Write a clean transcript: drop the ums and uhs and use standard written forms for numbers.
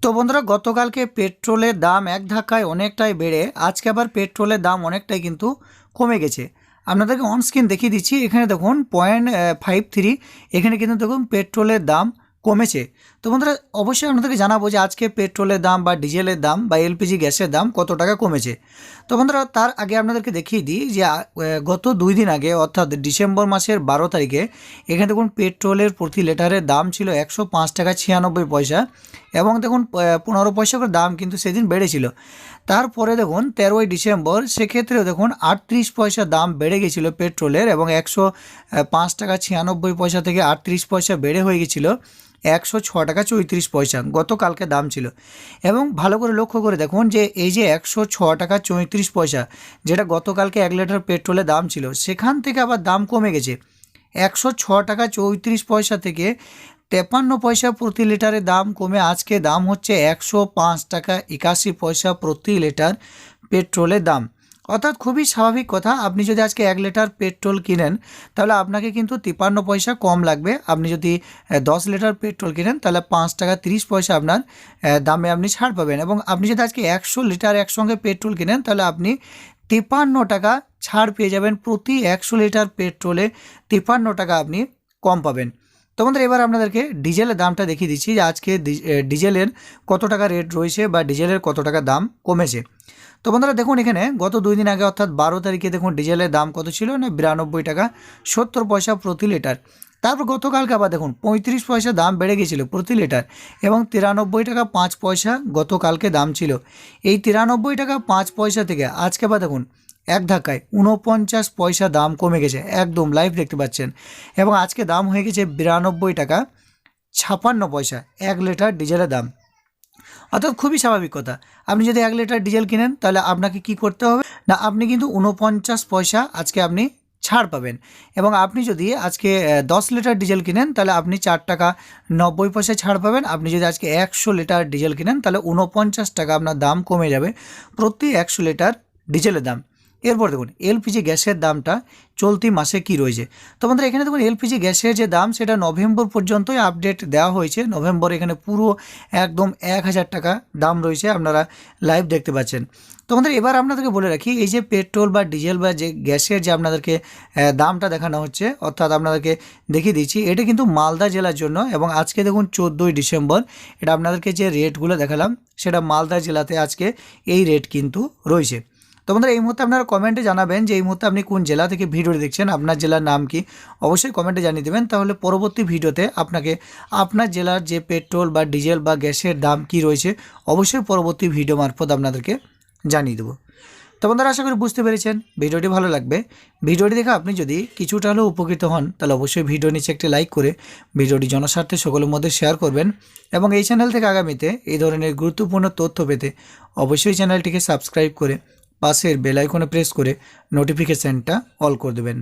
তো বন্ধুরা, গতকালকে পেট্রোলের দাম এক ধাক্কায় অনেকটাই বেড়ে আজকে আবার পেট্রোলের দাম অনেকটাই কিন্তু কমে গেছে। আপনাদেরকে অন স্ক্রিন দেখিয়ে দিচ্ছি। এখানে দেখুন 0.53, এখানে কিন্তু দেখুন পেট্রোলের দাম কমেছে। তো বন্ধুরা, অবশ্যই আপনাদেরকে জানাবো যে আজকে পেট্রোলের দাম বা ডিজেলের দাম বা এলপিজি গ্যাসের দাম কত টাকা কমেছে। তো বন্ধুরা, তার আগে আপনাদেরকে দেখিয়ে দিই যে গত 2 দিন আগে অর্থাৎ ডিসেম্বর মাসের 12 তারিখে এখানে দেখুন পেট্রোলের প্রতি লিটারের দাম ছিল 105 টাকা 96 পয়সা, এবং দেখুন 15 পয়সা করে দাম কিন্তু সেদিন বেড়েছিল। তারপরে দেখুন 13ই ডিসেম্বর সেক্ষেত্রেও দেখুন 38 পয়সা দাম বেড়ে গেছিলো পেট্রোলের, এবং 105 টাকা 96 পয়সা থেকে 38 পয়সা বেড়ে হয়ে গেছিলো 106 টাকা 34 পয়সা গতকালকে দাম ছিল। এবং ভালো করে লক্ষ্য করে দেখুন যে এই যে 106 টাকা 34 পয়সা যেটা গতকালকে 1 লিটার পেট্রোলের দাম ছিল, সেখান থেকে আবার দাম কমে গেছে 106 টাকা 34 পয়সা থেকে 53 পয়সা প্রতি লিটারের দাম কমে আজকে দাম হচ্ছে 105 টাকা 81 পয়সা প্রতি লিটার পেট্রোলের দাম। অর্থাৎ খুবই স্বাভাবিক কথা, আপনি যদি আজকে 1 লিটার পেট্রোল কিনেন তাহলে আপনাকে কিন্তু 53 পয়সা কম লাগবে। আপনি যদি 10 লিটার পেট্রোল কিনেন তাহলে 5 টাকা 30 পয়সা আপনার দামে আপনি ছাড় পাবেন। এবং আপনি যদি আজকে 100 লিটার একসঙ্গে পেট্রোল কিনেন তাহলে আপনি 53 টাকা ছাড় পেয়ে যাবেন। প্রতি 100 লিটার পেট্রোলে 53 টাকা আপনি কম পাবেন। তো বন্ধুরা, এবার আপনাদেরকে ডিজেলের দামটা দেখিয়ে দিচ্ছি যে আজকে ডিজেলের কত টাকা রেট রয়েছে বা ডিজেলের কত টাকা দাম কমেছে। তো বন্ধুরা দেখুন, এখানে গত 2 দিন আগে অর্থাৎ 12 তারিখে দেখুন ডিজেলের দাম কত ছিল না 92 টাকা 70 পয়সা প্রতি লিটার। তারপর গতকালকে আবার দেখুন 35 পয়সা দাম বেড়ে গেছিলো প্রতি লিটার, এবং 93 টাকা 5 পয়সা গতকালকে দাম ছিল। এই 93 টাকা 5 পয়সা থেকে আজকে আবার দেখুন এক ধাক্কায় 49 পয়সা দাম কমে গেছে, একদম লাইভ দেখতে পাচ্ছেন। এবং আজকে দাম হয়ে গেছে 92 টাকা 56 পয়সা 1 লিটার ডিজেলের দাম। অর্থাৎ খুবই স্বাভাবিক কথা, আপনি যদি 1 লিটার ডিজেল কিনেন তাহলে আপনাকে কি করতে হবে না, আপনি কিন্তু 49 পয়সা আজকে আপনি ছাড় পাবেন। এবং আপনি যদি আজকে 10 লিটার ডিজেল কিনেন তাহলে আপনি 4 টাকা 90 পয়সা ছাড় পাবেন। আপনি যদি আজকে 100 লিটার ডিজেল কিনেন তাহলে 49 টাকা আপনার দাম কমে যাবে প্রতি 100 লিটার ডিজেলের দাম। এরপর দেখুন এলপিজি গ্যাসের দামটা চলতি মাসে কি রয়েছে। তো বন্ধুরা, এখানে দেখুন এলপিজি গ্যাসের যে দাম সেটা নভেম্বর পর্যন্তই আপডেট দেওয়া হয়েছে। নভেম্বর এখানে পুরো একদম 1000 টাকা দাম রয়েছে, আপনারা লাইভ দেখতে পাচ্ছেন। তো বন্ধুরা, এবার আপনাদেরকে বলে রাখি এই যে পেট্রোল বা ডিজেল বা যে গ্যাসের যে আপনাদেরকে দামটা দেখানো হচ্ছে, অর্থাৎ আপনাদেরকে দেখিয়ে দিচ্ছি, এটা কিন্তু মালদা জেলার জন্য। এবং আজকে দেখুন 14ই ডিসেম্বর, এটা আপনাদেরকে যে রেটগুলো দেখালাম সেটা মালদা জেলাতে আজকে এই রেট কিন্তু রয়েছে। তো বন্ধুরা, এই মুহূর্তে আপনারা কমেন্টে জানাবেন যে এই মুহূর্তে আপনি কোন জেলা থেকে ভিডিওটি দেখছেন, আপনার জেলার নাম কি অবশ্যই কমেন্টে জানিয়ে দেবেন। তাহলে পরবর্তী ভিডিওতে আপনাকে আপনার জেলার যে পেট্রোল বা ডিজেল বা গ্যাসের দাম কি রয়েছে অবশ্যই পরবর্তী ভিডিও মারফত আপনাদেরকে জানিয়ে দেবো। তো বন্ধুরা, আশা করি বুঝতে পেরেছেন, ভিডিওটি ভালো লাগবে। ভিডিওটি দেখে আপনি যদি কিছুটা হলেও উপকৃত হন তাহলে অবশ্যই ভিডিও নিচে একটি লাইক করে ভিডিওটি জনস্বার্থে সকলের মধ্যে শেয়ার করবেন। এবং এই চ্যানেল থেকে আগামীতে এই ধরনের গুরুত্বপূর্ণ তথ্য পেতে অবশ্যই চ্যানেলটিকে সাবস্ক্রাইব করে পাশের বেল আইকনে প্রেস করে নোটিফিকেশানটা অল করে দেবেন।